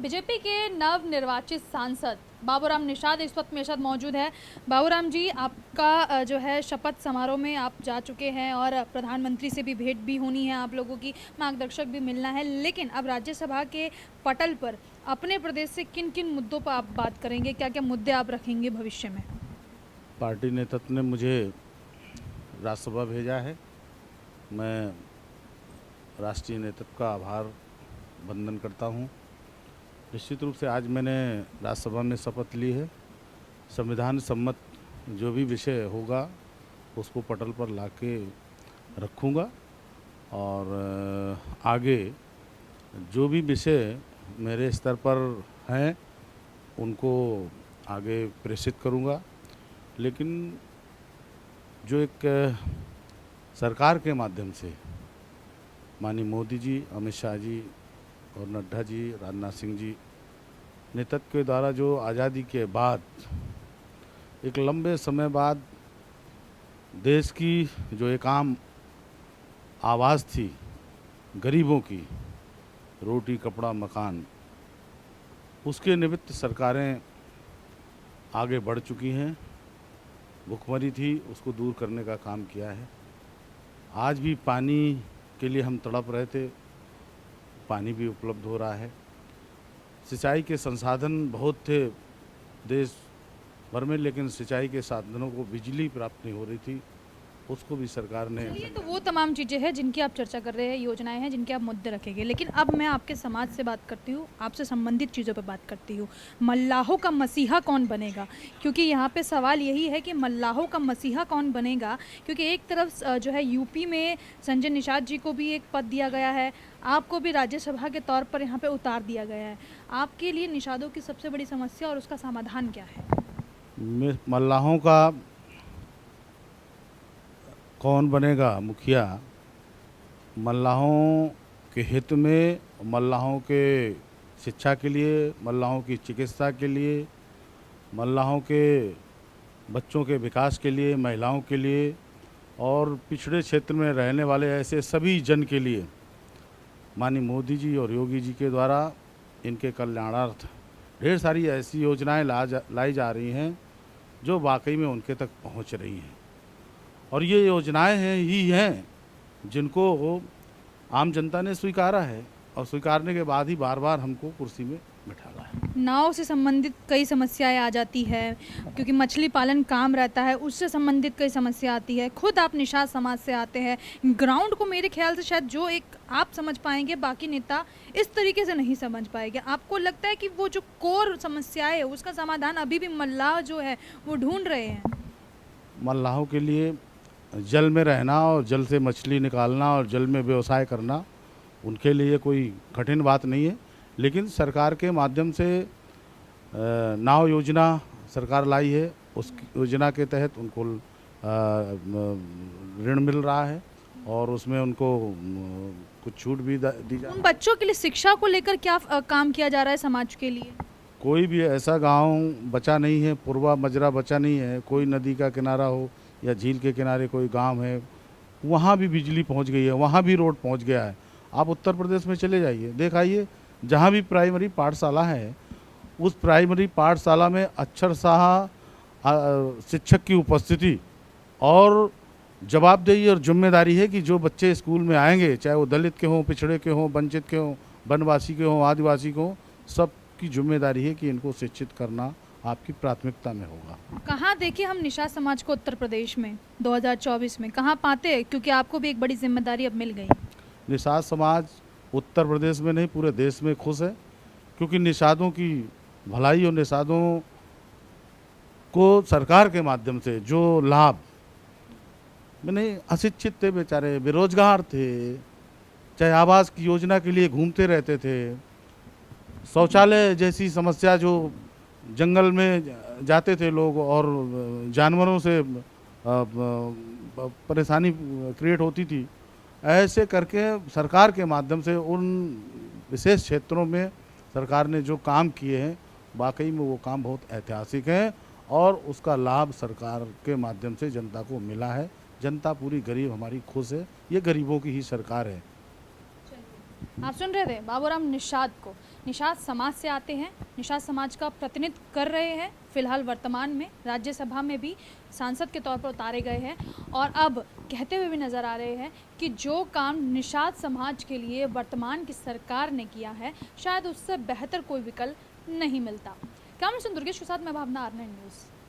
BJP के नव निर्वाचित सांसद बाबूराम निषाद इस वक्त मेरे साथ मौजूद है। बाबूराम जी, आपका जो है शपथ समारोह में आप जा चुके हैं और प्रधानमंत्री से भी भेंट भी होनी है, आप लोगों की मार्गदर्शक भी मिलना है, लेकिन अब राज्यसभा के पटल पर अपने प्रदेश से किन किन मुद्दों पर आप बात करेंगे, क्या क्या मुद्दे आप रखेंगे भविष्य में? पार्टी नेतृत्व ने मुझे राज्यसभा भेजा है। मैं राष्ट्रीय नेतृत्व का आभार बंदन करता हूं। निश्चित रूप से आज मैंने राज्यसभा में शपथ ली है। संविधान सम्मत जो भी विषय होगा उसको पटल पर लाके रखूँगा और आगे जो भी विषय मेरे स्तर पर हैं उनको आगे प्रेषित करूँगा। लेकिन जो एक सरकार के माध्यम से माननीय मोदी जी, अमित शाह जी और नड्डा जी, राजनाथ सिंह जी नेतृत्व के द्वारा जो आज़ादी के बाद एक लंबे समय बाद देश की जो एक आम आवाज़ थी गरीबों की, रोटी कपड़ा मकान, उसके निमित्त सरकारें आगे बढ़ चुकी हैं। भुखमरी थी उसको दूर करने का काम किया है। आज भी पानी के लिए हम तड़प रहे थे, पानी भी उपलब्ध हो रहा है। सिंचाई के संसाधन बहुत थे देश भर में, लेकिन सिंचाई के साधनों को बिजली प्राप्त नहीं हो रही थी, उसको भी सरकार ने। चलिए, तो वो तमाम चीज़ें हैं जिनकी आप चर्चा कर रहे हैं, योजनाएं हैं जिनके आप मुद्दे रखेंगे, लेकिन अब मैं आपके समाज से बात करती हूँ, आपसे संबंधित चीज़ों पर बात करती हूँ। मल्लाहों का मसीहा कौन बनेगा? क्योंकि यहाँ पे सवाल यही है कि मल्लाहों का मसीहा कौन बनेगा, क्योंकि एक तरफ जो है यूपी में संजय निषाद जी को भी एक पद दिया गया है, आपको भी राज्यसभा के तौर पर यहाँ पे उतार दिया गया है। आपके लिए निषादों की सबसे बड़ी समस्या और उसका समाधान क्या है? मल्लाहों का कौन बनेगा मुखिया? मल्लाहों के हित में, मल्लाहों के शिक्षा के लिए, मल्लाहों की चिकित्सा के लिए, मल्लाहों के बच्चों के विकास के लिए, महिलाओं के लिए और पिछड़े क्षेत्र में रहने वाले ऐसे सभी जन के लिए माननीय मोदी जी और योगी जी के द्वारा इनके कल्याणार्थ ढेर सारी ऐसी योजनाएं लाई जा रही हैं जो वाकई में उनके तक पहुंच रही हैं। और ये योजनाएं हैं जिनको आम जनता ने स्वीकारा है और स्वीकारने के बाद ही बार बार हमको कुर्सी में बिठाना है। नाव से संबंधित कई समस्याएं आ जाती है, क्योंकि मछली पालन काम रहता है, उससे संबंधित कई समस्या आती है। खुद आप निषाद समाज से आते हैं, ग्राउंड को मेरे ख्याल से शायद जो एक आप समझ पाएंगे बाकी नेता इस तरीके से नहीं समझ पाएंगे। आपको लगता है कि वो जो कोर समस्याएं है उसका समाधान अभी भी मल्लाह जो है वो ढूंढ रहे हैं? मल्लाहों के लिए जल में रहना और जल से मछली निकालना और जल में व्यवसाय करना उनके लिए कोई कठिन बात नहीं है। लेकिन सरकार के माध्यम से नाव योजना सरकार लाई है, उस योजना के तहत उनको ऋण मिल रहा है और उसमें उनको कुछ छूट भी दी जा। उन बच्चों के लिए शिक्षा को लेकर क्या काम किया जा रहा है समाज के लिए? कोई भी ऐसा गांव बचा नहीं है, पूर्वा मजरा बचा नहीं है, कोई नदी का किनारा हो या झील के किनारे कोई गांव है, वहाँ भी बिजली पहुँच गई है, वहाँ भी रोड पहुँच गया है। आप उत्तर प्रदेश में चले जाइए, देख आइए, जहाँ भी प्राइमरी पाठशाला है उस प्राइमरी पाठशाला में अक्षरशः शिक्षक की उपस्थिति और जवाबदेही और जिम्मेदारी है कि जो बच्चे स्कूल में आएंगे, चाहे वो दलित के हों, पिछड़े के हों, वंचित के हों, वनवासी के हों, आदिवासी के हों, सबकी जिम्मेदारी है कि इनको शिक्षित करना आपकी प्राथमिकता में होगा। कहाँ देखें हम निषाद समाज को उत्तर प्रदेश में 2024 में कहाँ पाते हैं, क्योंकि आपको भी एक बड़ी जिम्मेदारी अब मिल गई? निषाद समाज उत्तर प्रदेश में नहीं पूरे देश में खुश है, क्योंकि निषादों की भलाई और निषादों को सरकार के माध्यम से जो लाभ, मैंने अशिक्षित थे बेचारे, बेरोजगार थे, चाहे आवास की योजना के लिए घूमते रहते थे, शौचालय जैसी समस्या जो जंगल में जाते थे लोग और जानवरों से परेशानी क्रिएट होती थी, ऐसे करके सरकार के माध्यम से उन विशेष क्षेत्रों में सरकार ने जो काम किए हैं वाकई में वो काम बहुत ऐतिहासिक हैं और उसका लाभ सरकार के माध्यम से जनता को मिला है। जनता पूरी गरीब हमारी खुश है, ये गरीबों की ही सरकार है। आप सुन रहे थे बाबूराम निषाद को। निषाद समाज से आते हैं, निषाद समाज का प्रतिनिधित्व कर रहे हैं, फिलहाल वर्तमान में राज्यसभा में भी सांसद के तौर पर उतारे गए हैं और अब कहते हुए भी नज़र आ रहे हैं कि जो काम निषाद समाज के लिए वर्तमान की सरकार ने किया है शायद उससे बेहतर कोई विकल्प नहीं मिलता। कैमरा पर्सन दुर्गेश के साथ मैं भावना, R9 न्यूज़।